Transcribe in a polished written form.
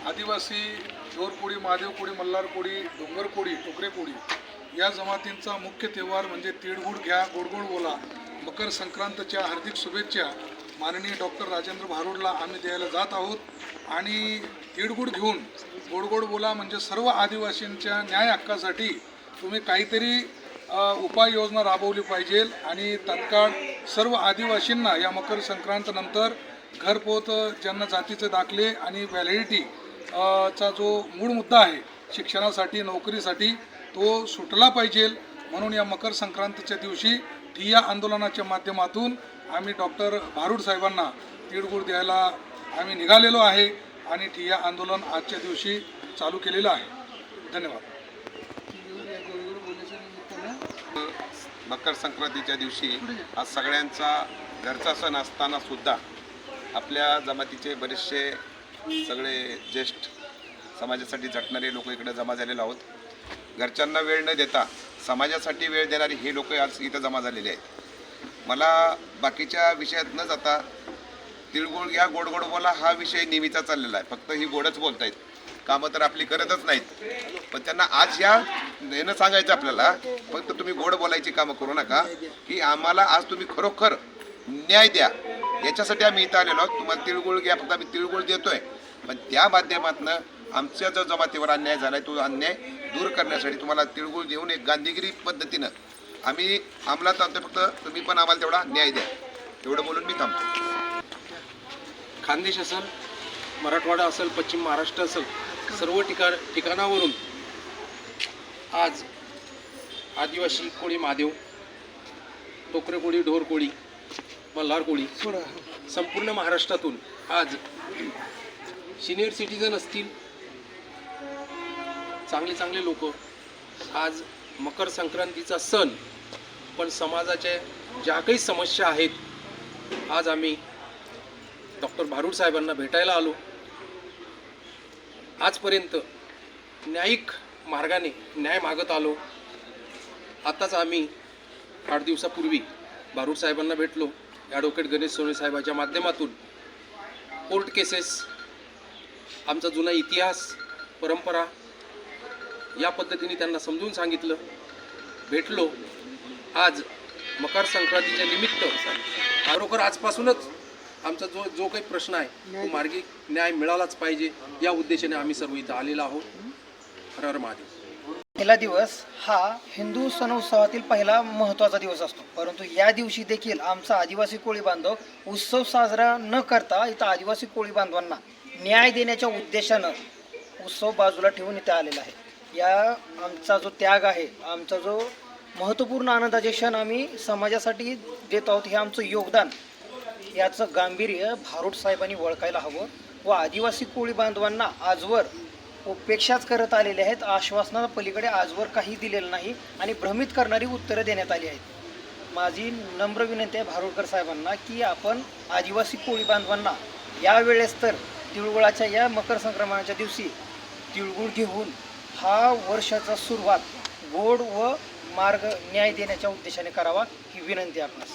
आदिवासी ढोरकोळी, महादेव कोळी, मल्हार कोळी, डोंगर कोळी, टोकरे कोळी या जमातींचा मुख्य त्योहार म्हणजे तिळगुळ घ्या गोडगोड बोला. मकर संक्रांतच्या हार्दिक शुभेच्छा माननीय डॉक्टर राजेंद्र भारुडला आम्ही द्यायला जात आहोत. आणि तिळगुळ घेऊन गोडगोड बोला म्हणजे सर्व आदिवासींच्या न्याय हक्कासाठी तुम्ही काहीतरी उपाययोजना राबवली पाहिजे. आणि तात्काळ सर्व आदिवासींना या मकर संक्रांतनंतर घरपोच ज्यांना जातीचे दाखले आणि व्हॅलिडिटी चा जो मूळ मुद्दा आहे शिक्षणासाठी नोकरीसाठी तो सुटला पाहिजे. म्हणून या मकर संक्रांतीच्या दिवशी ठिय्या आंदोलनाच्या माध्यमातून आम्ही डॉक्टर भारुड साहेबांना तिळगुळ द्यायला आम्ही निघालेलो आहे आणि ठिय्या आंदोलन आजच्या दिवशी चालू केलेलं आहे. धन्यवाद. मकर संक्रांतीच्या दिवशी आज सगळ्यांचा घरचा सण असताना सुद्धा आपल्या जमातीचे बरेचसे सगळे ज्येष्ठ समाजासाठी झटणारे लोक इकडे जमा झालेले आहोत. घरच्यांना वेळ न देता समाजासाठी वेळ देणारी हे लोक आज इथं जमा झालेले आहेत. मला बाकीच्या विषयात न जाता तिळगुळ घ्या गोड गोड बोला हा विषय नेहमीचा चाललेला आहे. फक्त ही गोडच बोलतायत, कामं तर आपली करतच नाहीत. पण त्यांना आज यानं सांगायचं आपल्याला फक्त तुम्ही गोड बोलायची कामं करू नका, की आम्हाला आज तुम्ही खरोखर न्याय द्या. याच्यासाठी आम्ही इथं आलेलो आहोत. तुम्हाला तिळगुळ घ्या, फक्त आम्ही तिळगुळ देतोय, पण त्या माध्यमातून आमच्या जो जमातीवर अन्याय झाला आहे तो अन्याय दूर करण्यासाठी तुम्हाला तिळगुळ देऊन एक गांधीगिरी पद्धतीनं आम्ही अंमलात आणतो. फक्त तुम्ही पण आम्हाला तेवढा न्याय द्या. एवढं बोलून मी थांबतो. खानदेश असेल, मराठवाडा असेल, पश्चिम महाराष्ट्र असेल, सर्व ठिकाणावरून आज आदिवासी कोळी, महादेव, टोकरे कोळी, ढोर कोळी, मल्हार कोळी संपूर्ण महाराष्ट्रातून आज सिनियर सिटीजन असतील, चांगले चांगले लोक आज मकर संक्रांतीचा सण पण समाजाच्या ज्या काही समस्या आहेत आज आम्ही डॉक्टर भारुड साहेबांना भेटायला आलो. आजपर्यंत न्यायिक मार्गाने न्याय मागत आलो. आताच आम्ही 8 दिवसापूर्वी भारुड साहेबांना भेटलो. ॲडव्होकेट गणेश सोने साहेबांच्या माध्यमातून कोर्ट केसेस, आमचा जुना इतिहास, परंपरा या पद्धतीने त्यांना समजून सांगितलं. भेटलो. आज मकर संक्रांतीच्या निमित्त खरोखर आजपासूनच आमचा जो काही प्रश्न आहे तो मार्गी न्याय मिळालाच पाहिजे या उद्देशाने आम्ही सर्व इथं आलेलो आहोत. हर हर महादेव. पहिला दिवस हा हिंदू सण उत्सवातील पहिला महत्त्वाचा दिवस असतो, परंतु या दिवशी देखील आमचा आदिवासी कोळी बांधव उत्सव साजरा न करता इथं आदिवासी कोळी बांधवांना न्याय देण्याच्या उद्देशानं उत्सव बाजूला ठेवून इथे आलेला आहे. या आमचा जो त्याग आहे, आमचा जो महत्त्वपूर्ण आनंदाचे क्षण आम्ही समाजासाठी देत आहोत, हे आमचं योगदान, याचं गांभीर्य भारुड साहेबांनी ओळखायला हवं. व आदिवासी कोळी बांधवांना आजवर उपेक्षाच करत आलेले आहेत. आश्वासना पलीकडे आजवर काही दिलेलं नाही आणि भ्रमित करणारी उत्तरं देण्यात आली आहेत. माझी नम्र विनंती आहे भारुडकर साहेबांना की आपण आदिवासी कोळी बांधवांना यावेळेस तर तिळगुळाच्या या मकर संक्रमणाच्या दिवशी तिळगुळ घेऊन हा वर्षाचा सुरुवात गोड व मार्ग न्याय देण्याच्या उद्देशाने करावा ही विनंती आहे आपणास.